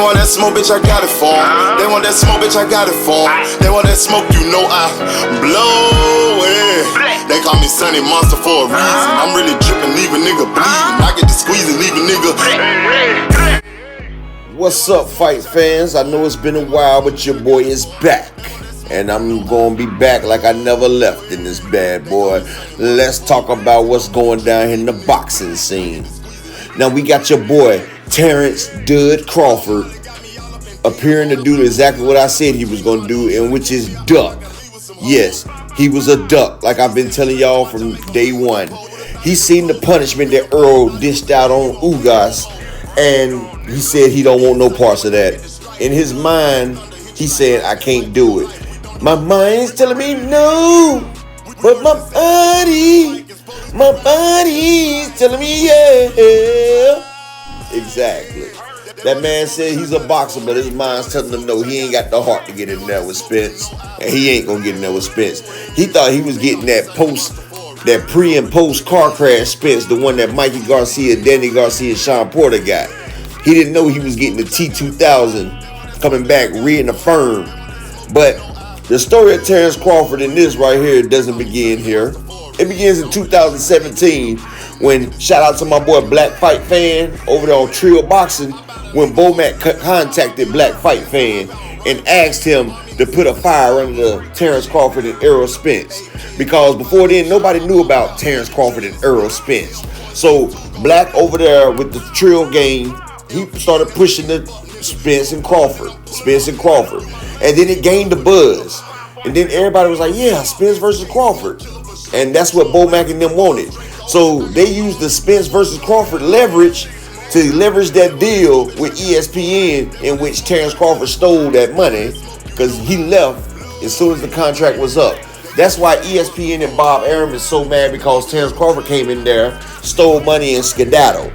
want that smoke, bitch, I got it for 'em. They want that smoke, bitch, I got it for 'em. They want that smoke, you know I blow it. They call me Sunny Monster for a reason. I'm really dripping, leave a nigga bleeding. I get to squeeze and leave a nigga. What's up, fight fans? I know it's been a while, but your boy is back. And I'm gonna be back like I never left in this bad boy. Let's talk about what's going down in the boxing scene. Now we got your boy, Terrence Dud Crawford, appearing to do exactly what I said he was gonna do, and which is duck. Yes, he was a duck, like I've been telling y'all from day one. He seen the punishment that Earl dished out on Ugas, and he said he don't want no parts of that. In his mind, he said, I can't do it. My mind's telling me no, but my body's telling me yeah. Exactly. That man said he's a boxer, but his mind's telling him no. He ain't got the heart to get in there with Spence, and he ain't gonna get in there with Spence. He thought he was getting that pre and post car crash Spence, the one that Mikey Garcia, Danny Garcia, Sean Porter got. He didn't know he was getting the T2000 coming back reaffirmed. But the story of Terrence Crawford in this right here doesn't begin here. It begins in 2017 when, shout out to my boy Black Fight Fan over there on Trio Boxing, when Bomac contacted Black Fight Fan and asked him to put a fire under Terrence Crawford and Errol Spence. Because before then, nobody knew about Terrence Crawford and Errol Spence. So Black over there with the Trio game, he started pushing the Spence and Crawford. And then it gained the buzz. And then everybody was like, yeah, Spence versus Crawford. And that's what Bomac and them wanted. So they used the Spence versus Crawford leverage to leverage that deal with ESPN, in which Terrence Crawford stole that money because he left as soon as the contract was up. That's why ESPN and Bob Arum is so mad, because Terrence Crawford came in there, stole money, and skedaddled.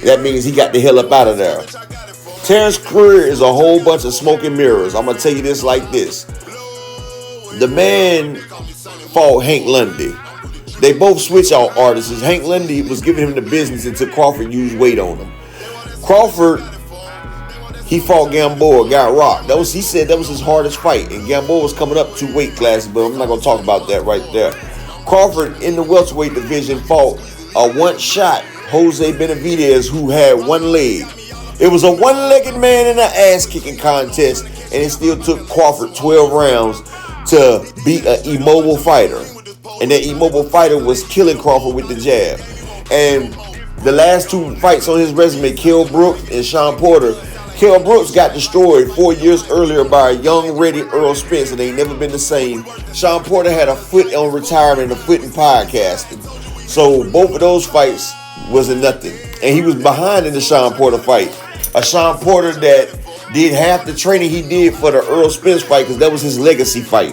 That means he got the hell up out of there. Terrence's career is a whole bunch of smoke and mirrors. I'm going to tell you this like this. The man fought Hank Lundy. They both switch out artists. Hank Lundy was giving him the business until Crawford used weight on him. Crawford, he fought Gamboa, got rocked. He said that was his hardest fight. And Gamboa was coming up 2 weight classes, but I'm not going to talk about that right there. Crawford, in the welterweight division, fought a one-shot Jose Benavidez who had one leg. It was a one-legged man in an ass-kicking contest, and it still took Crawford 12 rounds to beat an immobile fighter. And that immobile fighter was killing Crawford with the jab. And the last 2 fights on his resume, Kell Brooks and Sean Porter, Kell Brooks got destroyed 4 years earlier by a young, ready Errol Spence, and they ain't never been the same. Sean Porter had a foot on retirement, a foot in podcasting. So both of those fights wasn't nothing. And he was behind in the Sean Porter fight. A Sean Porter that did half the training he did for the Errol Spence fight, because that was his legacy fight.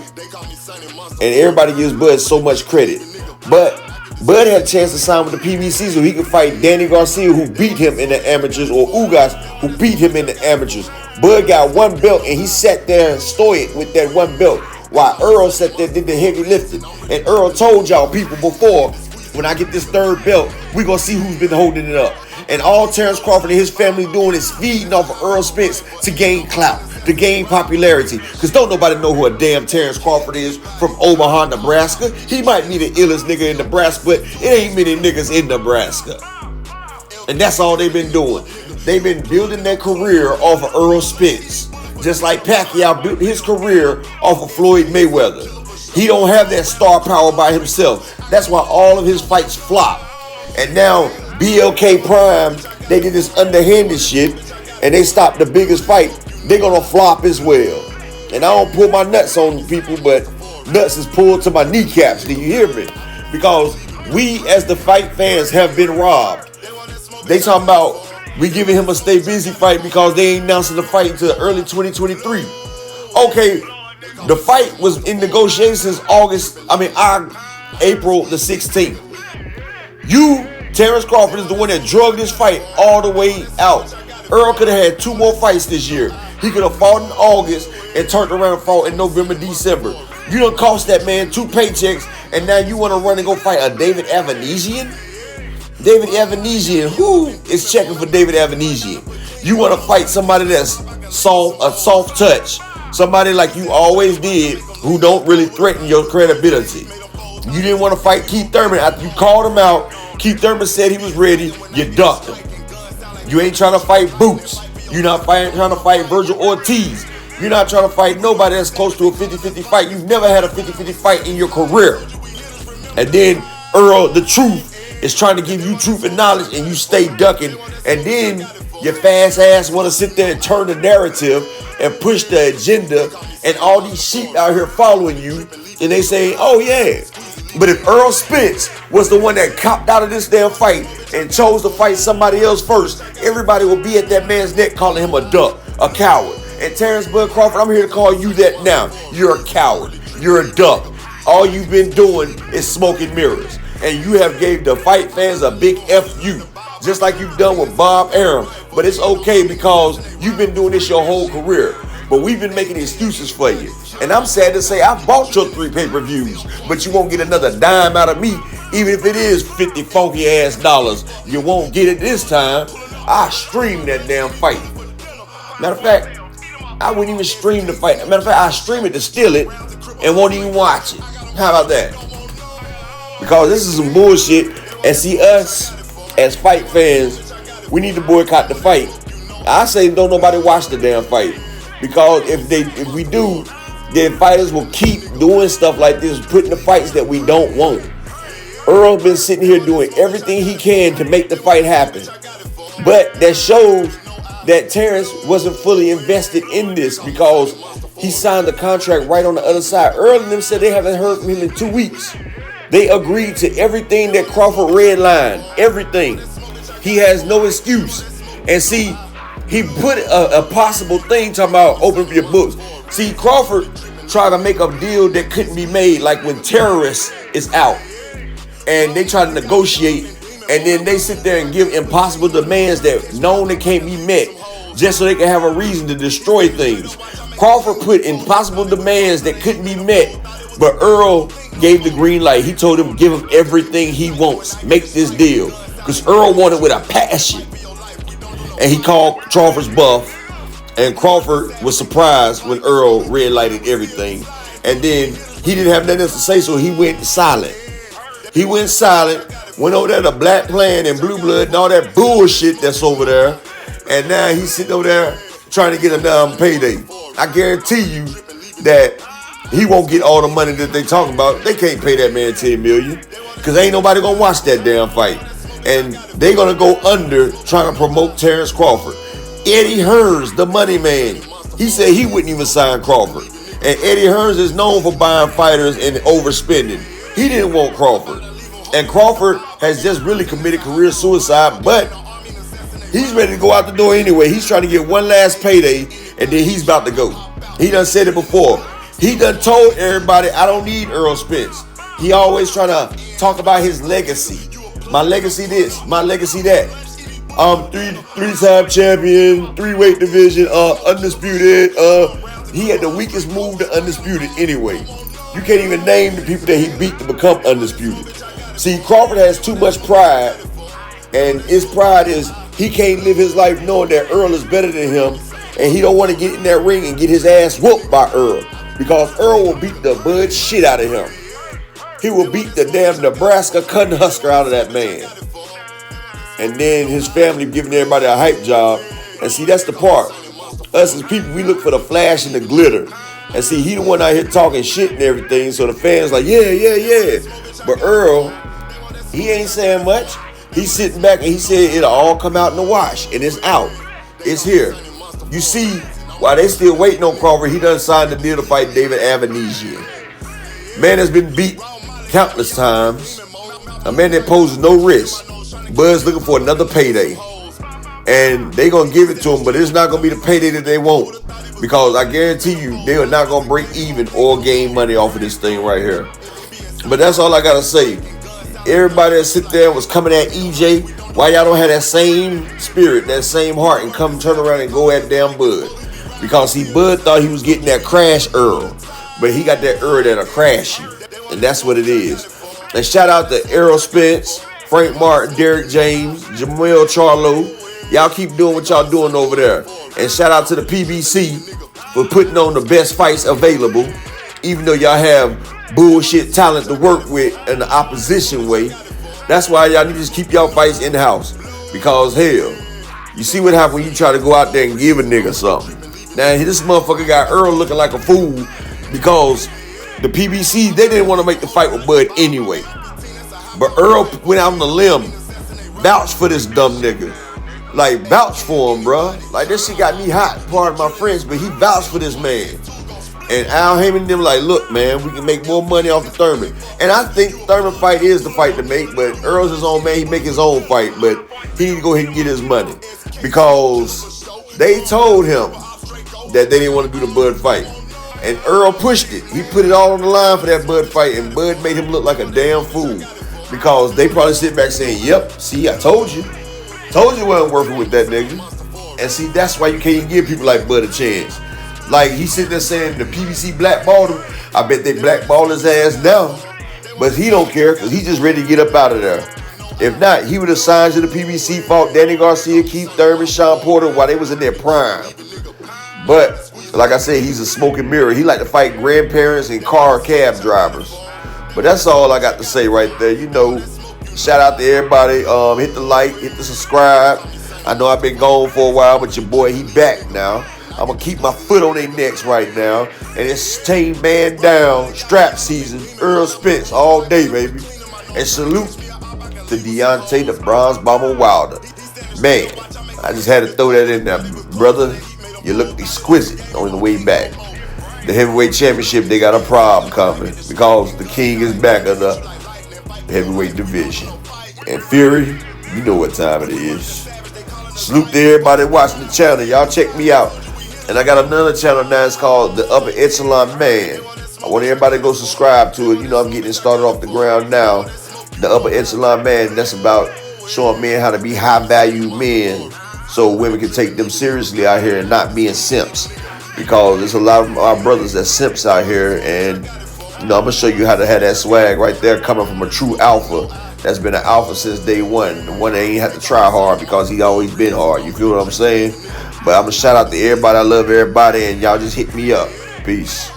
And everybody gives Bud so much credit. But Bud had a chance to sign with the PBC so he could fight Danny Garcia, who beat him in the amateurs, or Ugas, who beat him in the amateurs. Bud got 1 belt, and he sat there stoic with that 1 belt, while Earl sat there did the heavy lifting. And Earl told y'all people before, when I get this 3rd belt, we gonna see who's been holding it up. And all Terrence Crawford and his family doing is feeding off of Earl Spence to gain clout, to gain popularity. Because don't nobody know who a damn Terrence Crawford is from Omaha, Nebraska. He might be the illest nigga in Nebraska, but it ain't many niggas in Nebraska. And that's all they've been doing. They've been building their career off of Earl Spence. Just like Pacquiao built his career off of Floyd Mayweather. He don't have that star power by himself. That's why all of his fights flop. And now BLK Prime, they did this underhanded shit, and they stopped the biggest fight. They're gonna flop as well. And I don't pull my nuts on people, but nuts is pulled to my kneecaps. Do you hear me? Because we as the fight fans have been robbed. They talking about we giving him a stay busy fight because they ain't announcing the fight until early 2023. Okay, the fight was in negotiations April the 16th. Terrence Crawford is the one that drugged this fight all the way out. Earl could have had 2 more fights this year. He could have fought in August and turned around and fought in November, December. You done cost that man 2 paychecks, and now you want to run and go fight a David Avanesian? David Avanesian, who is checking for David Avanesian? You want to fight somebody that's soft touch. Somebody like you always did, who don't really threaten your credibility. You didn't want to fight Keith Thurman. After you called him out, Keith Thurman said he was ready, you ducked him. You ain't trying to fight Boots. You're not trying to fight Virgil Ortiz. You're not trying to fight nobody that's close to a 50-50 fight. You've never had a 50-50 fight in your career. And then Earl, the Truth, is trying to give you truth and knowledge, and you stay ducking. And then your fast ass want to sit there and turn the narrative and push the agenda, and all these sheep out here following you, and they say, oh yeah. But if Earl Spence was the one that copped out of this damn fight and chose to fight somebody else first, everybody will be at that man's neck calling him a duck, a coward. And Terrence Bud Crawford, I'm here to call you that now. You're a coward. You're a duck. All you've been doing is smoking mirrors. And you have gave the fight fans a big F you, just like you've done with Bob Arum. But it's okay because you've been doing this your whole career. But we've been making excuses for you. And I'm sad to say I bought your 3 pay-per-views, but you won't get another dime out of me, even if it is 50 funky ass dollars. You won't get it this time. I streamed that damn fight. Matter of fact, I wouldn't even stream the fight. Matter of fact, I stream it to steal it and won't even watch it. How about that? Because this is some bullshit. And see, us as fight fans, we need to boycott the fight. I say don't nobody watch the damn fight. Because if we do, then fighters will keep doing stuff like this, putting the fights that we don't want. Earl's been sitting here doing everything he can to make the fight happen. But that shows that Terrence wasn't fully invested in this because he signed the contract right on the other side. Earl and them said they haven't heard from him in 2 weeks. They agreed to everything that Crawford redlined. Everything. He has no excuse. And see, he put a possible thing talking about open your books. See, Crawford tried to make a deal that couldn't be made, like when terrorists is out and they try to negotiate, and then they sit there and give impossible demands that known that can't be met just so they can have a reason to destroy things. Crawford put impossible demands that couldn't be met, but Earl gave the green light. He told him give him everything he wants. Make this deal. Because Earl wanted with a passion. And he called Crawford's bluff, and Crawford was surprised when Earl red lighted everything. And then he didn't have nothing else to say, so he went silent. He went silent, went over there to Black Plan and Blue Blood and all that bullshit that's over there. And now he's sitting over there trying to get a damn payday. I guarantee you that he won't get all the money that they talking about. They can't pay that man $10 million because ain't nobody gonna watch that damn fight. And they gonna go under trying to promote Terrence Crawford. Eddie Hearns, the money man, he said he wouldn't even sign Crawford. And Eddie Hearns is known for buying fighters and overspending. He didn't want Crawford. And Crawford has just really committed career suicide, but he's ready to go out the door anyway. He's trying to get one last payday, and then he's about to go. He done said it before. He done told everybody, I don't need Earl Spence. He always trying to talk about his legacy. My legacy this, my legacy that. Three-time champion, 3-weight division, undisputed. He had the weakest move to undisputed anyway. You can't even name the people that he beat to become undisputed. See, Crawford has too much pride, and his pride is he can't live his life knowing that Earl is better than him, and he don't want to get in that ring and get his ass whooped by Earl, because Earl will beat the bud shit out of him. He will beat the damn Nebraska cutting husker out of that man. And then his family giving everybody a hype job. And see, that's the part. Us as people, we look for the flash and the glitter. And see, he the one out here talking shit and everything. So the fans like, yeah. But Earl, he ain't saying much. He's sitting back and he said it'll all come out in the wash. And it's out. It's here. You see, while they still waiting on Crawford, he done signed the deal to fight David Avanesian. Man has been beat countless times. A man that poses no risk. Bud's looking for another payday. And they going to give it to him, but it's not going to be the payday that they want. Because I guarantee you, they are not going to break even or gain money off of this thing right here. But that's all I got to say. Everybody that sit there was coming at EJ. Why y'all don't have that same spirit, that same heart, and come turn around and go at damn Bud? Because see, Bud thought he was getting that crash Earl. But he got that Earl that'll crash you. And that's what it is. And shout out to Errol Spence, Frank Martin, Derek James, Jamel Charlo. Y'all keep doing what y'all doing over there. And shout out to the PBC for putting on the best fights available. Even though y'all have bullshit talent to work with in the opposition way. That's why y'all need to just keep y'all fights in-house. Because hell, you see what happens when you try to go out there and give a nigga something. Now this motherfucker got Earl looking like a fool because the PBC, they didn't want to make the fight with Bud anyway. But Earl went out on a limb, vouched for this dumb nigga. Like, vouched for him, bruh. Like, this shit got me hot, part of my friends, but he vouched for this man. And Al Heyman and them like, look, man, we can make more money off of Thurman. And I think Thurman fight is the fight to make, but Earl's his own man. He make his own fight, but he need to go ahead and get his money. Because they told him that they didn't want to do the Bud fight. And Earl pushed it. He put it all on the line for that Bud fight, and Bud made him look like a damn fool. Because they probably sit back saying, yep, see, I told you. Told you I wasn't working with that nigga. And see, that's why you can't give people like Bud a chance. Like, he sitting there saying the PBC blackballed him. I bet they blackballed his ass now. But he don't care because he's just ready to get up out of there. If not, he would have signed to the PBC, fought Danny Garcia, Keith Thurman, Sean Porter while they was in their prime. But, like I said, he's a smoking mirror. He like to fight grandparents and cab drivers. But that's all I got to say right there. You know, shout out to everybody. Hit the like, hit the subscribe. I know I've been gone for a while, but your boy, he back now. I'm going to keep my foot on their necks right now. And it's Team Man Down, strap season, Earl Spence all day, baby. And salute to Deontay the Bronze Bomber Wilder. Man, I just had to throw that in there. Brother, you look exquisite on the way back. The heavyweight championship, they got a problem coming because the king is back of the heavyweight division. And Fury, you know what time it is. Salute to everybody watching the channel. Y'all check me out. And I got another channel now. It's called The Upper Echelon Man. I want everybody to go subscribe to it. You know, I'm getting it started off the ground now. The Upper Echelon Man. That's about showing men how to be high-value men so women can take them seriously out here and not being simps. Because there's a lot of our brothers that simps out here. And, you know, I'm going to show you how to have that swag right there coming from a true alpha. That's been an alpha since day one. The one that ain't had to try hard because he always been hard. You feel what I'm saying? But I'm going to shout out to everybody. I love everybody. And y'all just hit me up. Peace.